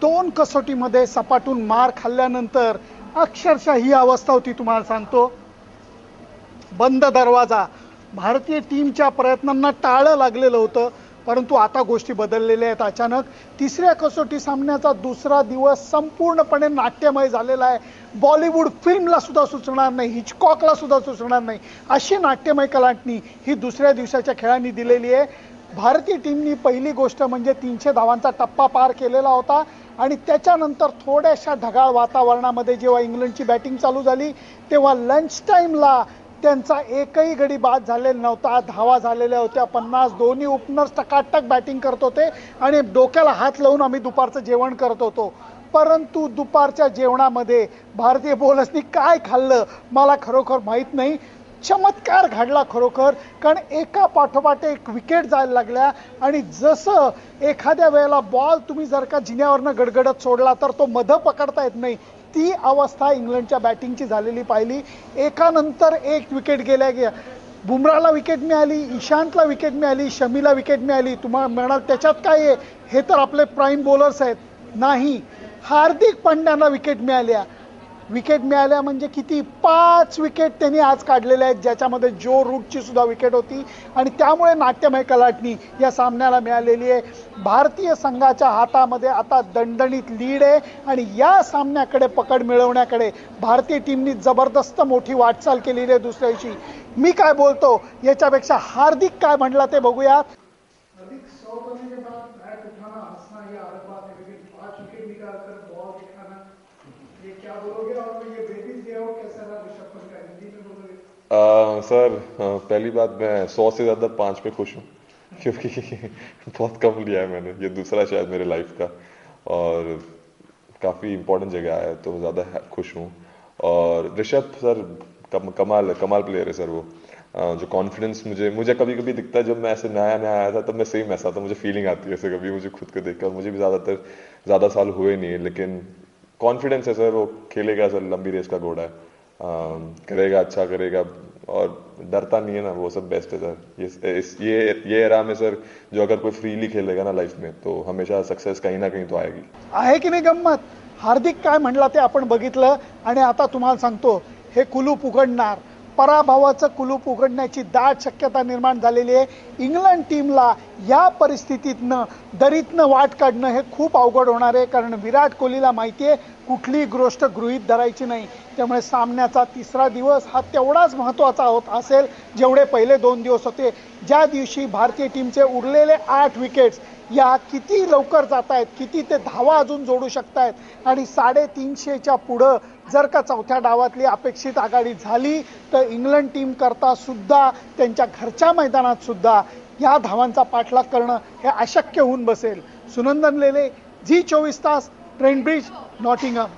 2 कसोटीमध्ये सपाटून मार खाल्ल्यानंतर अक्षरशः ही अवस्था होती. तुम्हाला सांगतो, बंद दरवाजा. भारतीय टीमच्या प्रयत्नांना टाळं लागलेलं होतं, परंतु आता गोष्टी बदललेल्या आहेत. अचानक तिसऱ्या कसोटी सामन्याचा दुसरा दिवस संपूर्णपणे नाट्यमय झालेला आहे. बॉलिवूड फिल्मला सुद्धा सुचणार नाही, हिचकॉकला सुद्धा सुचणार नाही अशी नाट्यमय कलाटणी ही दुसऱ्या दिवसाच्या खेळांनी दिलेली आहे. भारतीय टीमनी पहिली गोष्ट म्हणजे 300 धावांचा टप्पा पार केलेला होता आणि त्याच्यानंतर थोड्याशा ढगाळ वातावरणामध्ये जेव्हा इंग्लंडची बॅटिंग चालू झाली तेव्हा लंच टाईमला त्यांचा एकही गडी बाद झालेला नव्हता. धावा झालेल्या होत्या 50. दोन्ही ओपनर्स टकाटक बॅटिंग करत होते आणि डोक्याला हात लावून आम्ही दुपारचं जेवण करत होतो. परंतु दुपारच्या जेवणामध्ये भारतीय बॉलर्सनी काय खाल्लं मला खरोखर माहीत नाही. चमत्कार घडला खरोखर, कारण एका पाठोपाठ एक विकेट जायला लागल्या आणि जसं एखाद्या वेळेला बॉल तुम्ही जर का जिन्यावरनं गडगडत सोडला तर तो मध पकडता येत नाही, ती अवस्था इंग्लंडच्या बॅटिंगची झालेली पाहिली. एकानंतर एक विकेट गेल्या. बुमराला विकेट मिळाली, ईशांतला विकेट मिळाली, शमीला विकेट मिळाली. तुम्हाला म्हणाल त्याच्यात काय आहे, हे तर आपले प्राईम बॉलर्स आहेत. नाही, हार्दिक पांड्याला विकेट मिळाल्या. विकेट मिळाल्या म्हणजे किती, 5 विकेट त्यांनी आज काढलेल्या आहेत, ज्याच्यामध्ये जो रूटची सुद्धा विकेट होती आणि त्यामुळे नाट्यमय कलाटणी या सामन्याला मिळालेली आहे. भारतीय संघाच्या हातामध्ये आता दणदणीत लीड आहे आणि या सामन्याकडे पकड मिळवण्याकडे भारतीय टीमनी जबरदस्त मोठी वाटचाल केलेली आहे दुसऱ्या दिवशी. मी काय बोलतो याच्यापेक्षा हार्दिक काय म्हणला ते बघूया. सर पहली बात, मैं 100 से ज़्यादा 5 पे खुश हूँ क्योंकि बहुत कम लिया है मैंने. ये दूसरा शायद मेरे लाइफ का और काफ़ी इम्पोर्टेंट जगह आया तो ज़्यादा खुश हूँ. और ऋषभ सर कमाल प्लेयर है सर. वो जो कॉन्फिडेंस मुझे कभी कभी दिखता है, जब मैं ऐसे नया आया था तब मैं सेम ऐसा था, मुझे फीलिंग आती है ऐसे कभी मुझे खुद को देखकर. मुझे भी ज़्यादा साल हुए नहीं है, लेकिन कॉन्फिडेंस है सर. वो खेलेगा सर, लंबी रेस का घोड़ा है, करेगा, अच्छा करेगा और डरता नहीं है ना, वो सब बेस्ट है सर. ये एरा में सर, जो अगर कोई फ्रीली खेलेगा ना लाइफ में तो हमेशा सक्सेस कहीं ना कहीं तो आएगी. आहे की नाही गंमत. हार्दिक काय म्हणला ते आपण बघितलं आणि आता तुम्हाला सांगतो, हे कुलूप उघडणार, पराभवाचं कुलूप उघडण्याची दाट शक्यता निर्माण झालेली आहे. इंग्लंड टीमला या परिस्थितीतनं दरीतनं वाट काढणं हे खूप अवघड होणार आहे, कारण विराट कोहलीला माहिती आहे कुठलीही गोष्ट गृहीत धरायची नाही. त्यामुळे सामन्याचा तिसरा दिवस हा तेवढाच महत्त्वाचा होत असेल जेवढे पहिले 2 दिवस होते. ज्या दिवशी भारतीय टीमचे उरलेले 8 विकेट्स या किती लवकर जात आहेत, किती ते धावा अजून जोडू शकतायत आणि 350च्या पुढं जर का चौथ्या डावातली अपेक्षित आघाडी झाली तर इंग्लंड टीम करता सुद्धा त्यांच्या घरच्या मैदानात सुद्धा या धावांचा पाठलाग करणं हे अशक्य होऊन बसेल. सुनंदन लेले, झी 24 तास, ट्रेंट ब्रिज, नॉटिंगहम.